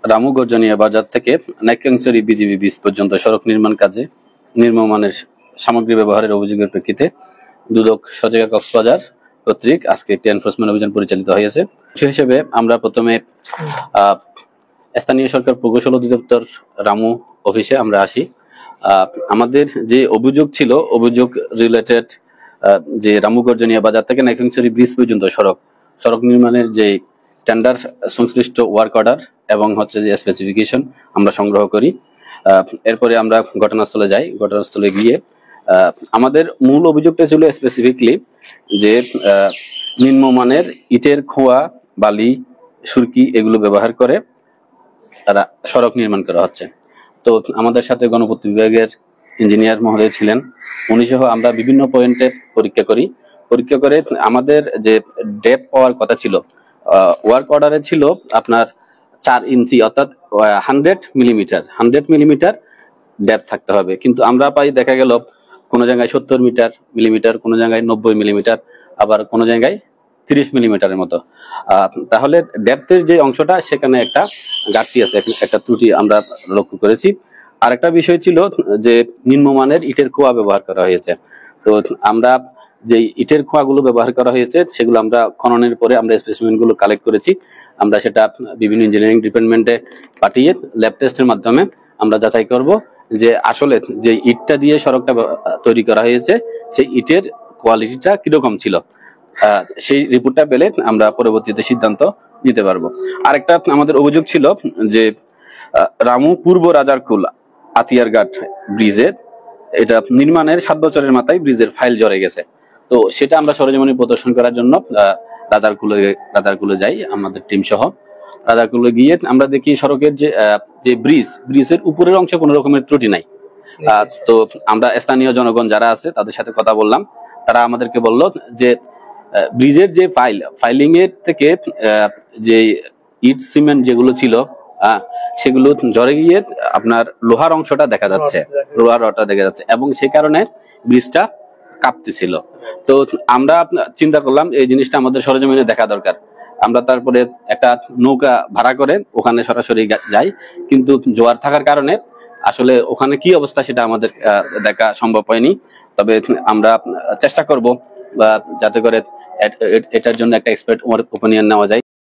রামু গর্জনিয়া বাজার থেকে Naikhongchhari BGB bridge পর্যন্ত সড়ক নির্মাণ কাজে নিম্নমানের সামগ্রী ব্যবহারের অভিযোগের প্রেক্ষিতে দুদক সজাগা কক্সবাজার কর্তৃক আজকে একটি এনফোর্সমেন্ট অভিযান পরিচালিত হয়েছে। সেই হিসেবে আমরা প্রথমে স্থানীয় সরকার প্রকৌশল অধিদপ্তর রামু অফিসে আমরা আসি। আমাদের যে অভিযোগ ছিল, অভিযোগ রিলেটেড যে রামু গর্জনিয়া বাজার থেকে নাইক্ষ্যংছড়ি ব্রিজ পর্যন্ত সড়ক নির্মাণের যে টেন্ডার সংশ্লিষ্ট ওয়ার্ক অর্ডার এবং হচ্ছে যে স্পেসিফিকেশন আমরা সংগ্রহ করি। এরপরে আমরা ঘটনাস্থলে যাই। ঘটনাস্থলে গিয়ে আমাদের মূল অভিযোগটা ছিল স্পেসিফিকলি যে নিম্নমানের ইটের খোয়া, বালি, সুরকি এগুলো ব্যবহার করে তারা সড়ক নির্মাণ করা হচ্ছে। তো আমাদের সাথে গণপূর্ত বিভাগের ইঞ্জিনিয়ার মহোদয় ছিলেন, উনি সহ আমরা বিভিন্ন পয়েন্টে পরীক্ষা করে আমাদের যে ডেপ পাওয়ার কথা ছিল, ওয়ার্ক অর্ডারে ছিল আপনার 4 ইঞ্চি অর্থাৎ 100 মিলিমিটার ডেপ থাকতে হবে, কিন্তু আমরা পাই দেখা গেল কোনো জায়গায় 70 মিলিমিটার, কোনো জায়গায় 90 মিলিমিটার, আবার কোনো জায়গায় 30 মিলিমিটারের মতো। তাহলে ডেপথের যে অংশটা সেখানে একটা ঘাটতি আছে, একটা ত্রুটি আমরা লক্ষ্য করেছি। আর একটা বিষয় ছিল যে নিম্নমানের ইটের খোয়া ব্যবহার করা হয়েছে। তো আমরা যে ইটের খোয়াগুলো ব্যবহার করা হয়েছে সেগুলো আমরা খননের পরে আমরা স্পেসিমেনগুলো কালেক্ট করেছি। আমরা সেটা বিভিন্ন ইঞ্জিনিয়ারিং ডিপার্টমেন্টে পাঠিয়ে ল্যাব টেস্টের মাধ্যমে আমরা যাচাই করব যে আসলে যে ইটটা দিয়ে সড়কটা তৈরি করা হয়েছে সেই ইটের কোয়ালিটিটা কিরকম ছিল। সেই রিপোর্টটা পেলে আমরা পরবর্তীতে সিদ্ধান্ত নিতে পারবো। আরেকটা আমাদের অভিযোগ ছিল যে রামু পূর্ব রাজারকুল আতিয়ারঘাট ব্রিজের এটা নির্মাণের 7 বছরের মাথায় ব্রিজের ফাইল জড়ে গেছে। তো সেটা আমরা সরেজমিনে প্রদর্শন করার জন্য রাজারকুলে যাই আমাদের টিম সহ। রাজারকুলে গিয়ে আমরা দেখি সড়কের যে ব্রিজের উপরের অংশে কোনো রকমের ত্রুটি নাই। তো আমরা স্থানীয় জনগণ যারা আছে তাদের সাথে কথা বললাম, তারা আমাদেরকে বলল যে ব্রিজের যে ফাইলিং এর থেকে যে ইট সিমেন্ট যেগুলো ছিল সেগুলো ঝরে গিয়ে আপনার লোহার অংশটা দেখা যাচ্ছে, লোহার রডটা দেখা যাচ্ছে, এবং সেই কারণে ব্রিজটা কাঁপতেছিল। তো আমরা চিন্তা করলাম এই জিনিসটা আমাদের সরেজমিনে দেখা দরকার। আমরা তারপরে একটা নৌকা ভাড়া করে ওখানে সরাসরি যাই, কিন্তু জোয়ার থাকার কারণে আসলে ওখানে কি অবস্থা সেটা আমাদের দেখা সম্ভব হয়নি। তবে আমরা চেষ্টা করব যাতে করে এটার জন্য একটা এক্সপার্ট ওপিনিয়ন নেওয়া যায়।